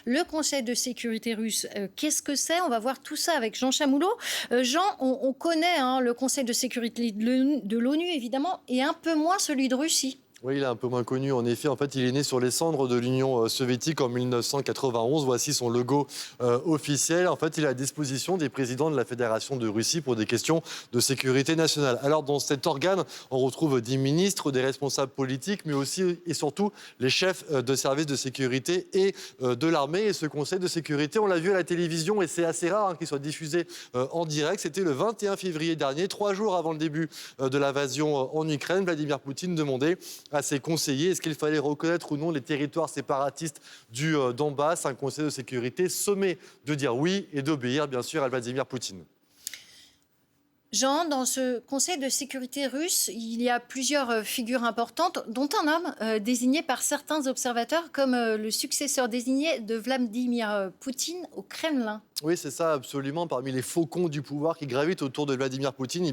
Le Conseil de sécurité russe, qu'est-ce que c'est? On va voir tout ça avec Jean Chamoulot. Jean, on connaît le Conseil de sécurité de l'ONU, évidemment, et un peu moins celui de Russie. Oui, il est un peu moins connu. En effet, il est né sur les cendres de l'Union soviétique en 1991. Voici son logo officiel. Il est à disposition des présidents de la Fédération de Russie pour des questions de sécurité nationale. Alors, dans cet organe, on retrouve des ministres, des responsables politiques, mais aussi et surtout les chefs de services de sécurité et de l'armée. Et ce Conseil de sécurité, on l'a vu à la télévision, et c'est assez rare qu'il soit diffusé en direct. C'était le 21 février dernier, 3 jours avant le début de l'invasion en Ukraine. Vladimir Poutine demandait à ses conseillers est-ce qu'il fallait reconnaître ou non les territoires séparatistes du Donbass. Un conseil de sécurité sommé de dire oui et d'obéir, bien sûr, à Vladimir Poutine. Jean, dans ce Conseil de sécurité russe, il y a plusieurs figures importantes, dont un homme désigné par certains observateurs comme le successeur désigné de Vladimir Poutine au Kremlin. Oui, c'est ça, absolument. Parmi les faucons du pouvoir qui gravitent autour de Vladimir Poutine,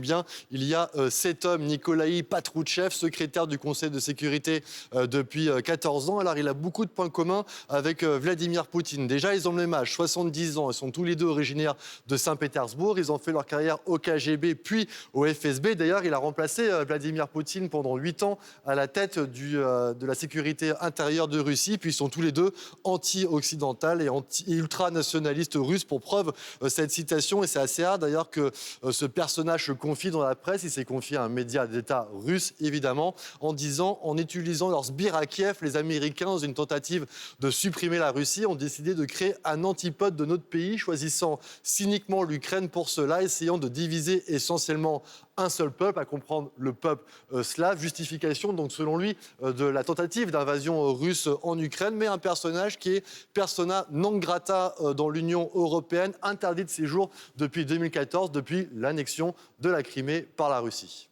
il y a cet homme, Nikolaï Patrouchev, secrétaire du Conseil de sécurité depuis 14 ans. Alors, il a beaucoup de points communs avec Vladimir Poutine. Déjà, ils ont le même âge, 70 ans. Ils sont tous les deux originaires de Saint-Pétersbourg. Ils ont fait leur carrière au KGB, puis au FSB. D'ailleurs, il a remplacé Vladimir Poutine pendant 8 ans à la tête de la sécurité intérieure de Russie. Puis, ils sont tous les deux anti-occidentaux et ultra-nationalistes russes. Pour preuve, cette citation, et c'est assez rare d'ailleurs que ce personnage se confie dans la presse. Il s'est confié à un média d'État russe, évidemment, en utilisant leurs sbires à Kiev, les Américains, dans une tentative de supprimer la Russie, ont décidé de créer un antipode de notre pays, choisissant cyniquement l'Ukraine pour cela, essayant de diviser essentiellement un seul peuple, à comprendre le peuple slave. Justification, donc, selon lui, de la tentative d'invasion russe en Ukraine, mais un personnage qui est persona non grata dans l'Union européenne, interdit de séjour depuis 2014, depuis l'annexion de la Crimée par la Russie.